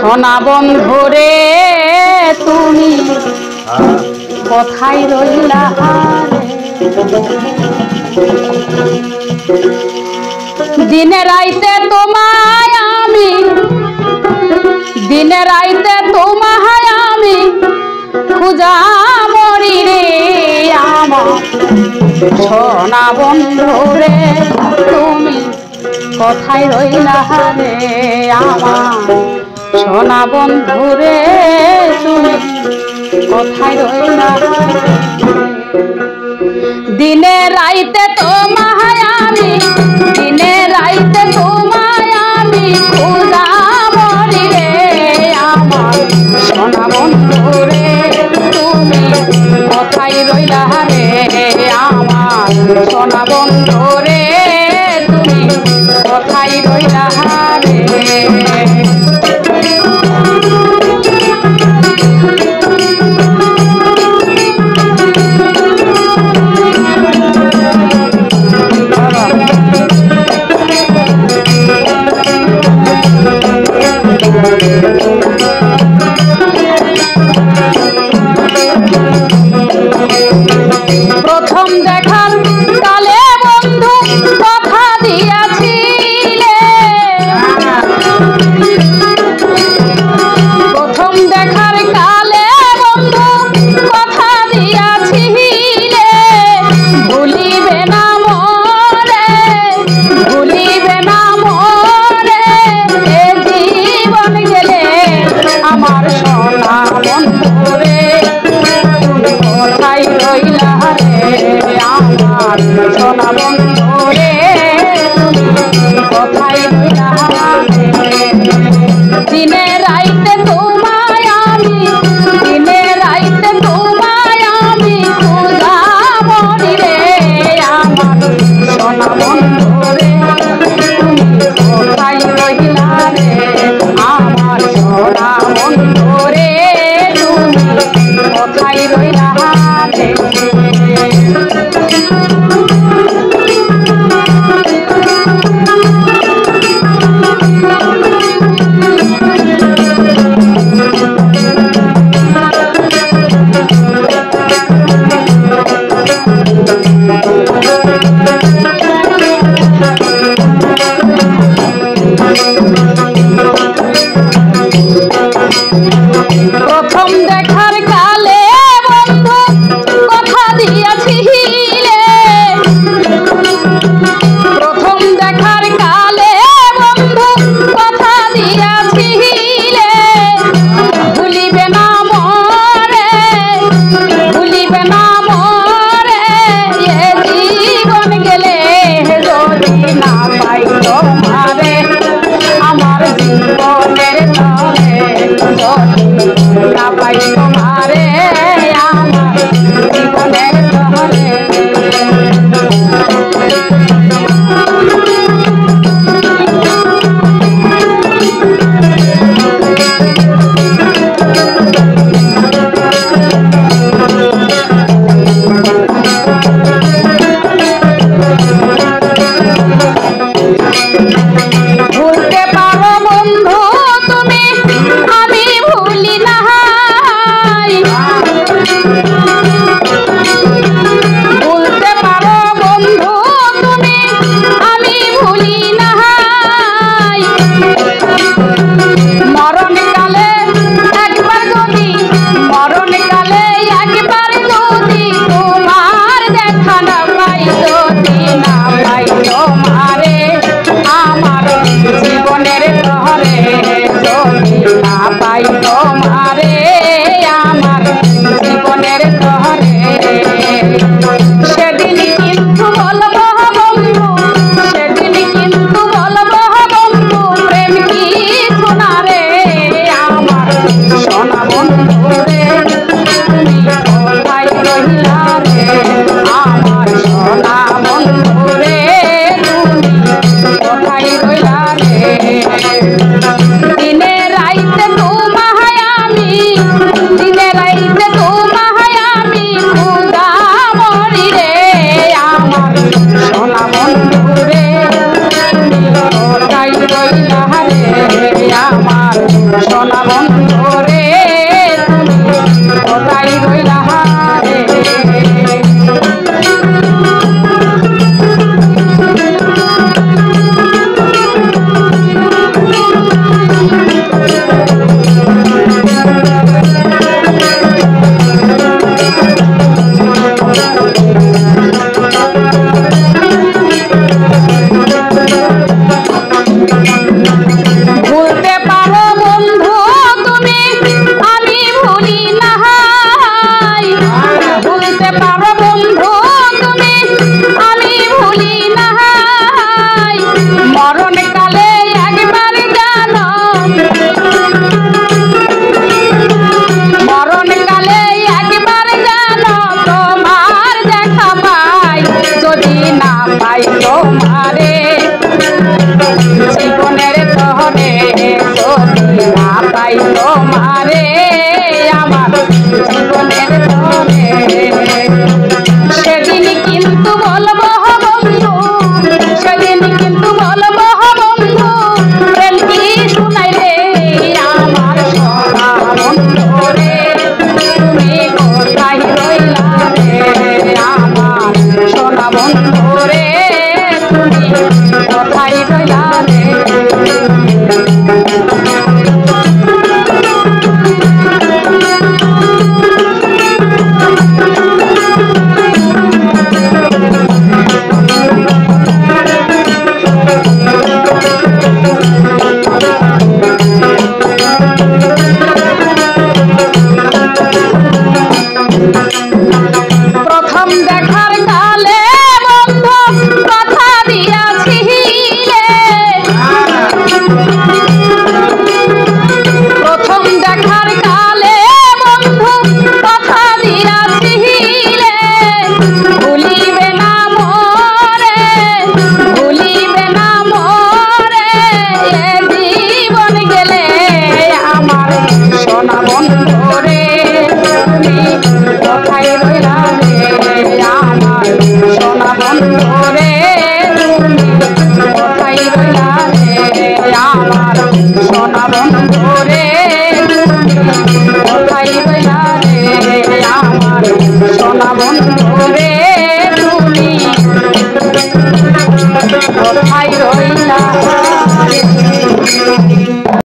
সোনা বন্ধুরে তুমি কোথায় রইলা দিনে রাইতে তোমায় আমি দিনে রাইতে তোমায় আমি খুঁজা মরি রে আমার সোনা বন্ধুরে তুমি কোথায় রইলা রে আমার সোনা বন্ধুরে তুমি কোথায় রইলা দিনে রাইতে তোমায় আমি দিনে রাইতে তোমায় আমি খুঁজা মরি রে আমার সোনা বন্ধুরে তুমি কোথায় রইলা রে আমার সোনা বন্ধুরে তুমি কোথায় রইলা রে প্রথম দেখার কালে বন্ধু কথা দিয়াছিলে প্রথম দেখার কালে বন্ধু কথা দিয়াছিলে ভুলিবে না মরে ভুলিবে না মরে এ জীবন গেলে আমার সোনা বন্ধুরে তুমি কোথায় রইলা রে আমার সোনা বন্ধুরে তুমি কোথায় রইলা রে দিনে রাইতে তোমায় আমি দিনে রাইতে তোমায় আমি খুঁজা মরি রে আমার সোনা বন্ধুরে তুমি কোথায় রইলা রে আমার সোনা বন্ধুরে তুমি কোথায় রইলা রে প্রথম দেখার কালে বন্ধু কথা দিয়াছিলে প্রথম দেখার কালে বন্ধু কথা দিয়াছিলে ভুলিবে না মরে ভুলিবে না মরে এ জীবন গেলে যদি না পাই তোমারে আমার জীবনের তরে না পাই সোনা বন্ধু রে তুমি কোথায় রইলা রে। তোমারে জীবনের তরে যদি না পাই তোমারে আমার জীবনের তরে সেদিন কিন্তু বলবো বন্ধু সেদিন কিন্তু বলবো বন্ধু প্রেম কি শুনাই রে আমার সোনা বন্ধু রে তুমি কোথায় রইলা রে আমার সোনা বন্ধু রে কোথায় রইলা রে। প্রথম দেখার কালে বন্ধু কথা দিয়াছিলে প্রথম দেখার কালে বন্ধু কথা দিয়াছিলে ভুলিবে না মোরে ভুলিবে না মোরে জীবন গেলে আমার সোনা বন্ধু রে তুমি কোথায় রইলা রে আমার সোনা বন্ধু রে তুমি কোথায় রইলা রে আমার সোনা বন্ধু রে তুমি কোথায় রইলা রে আমার সোনা বন্ধু।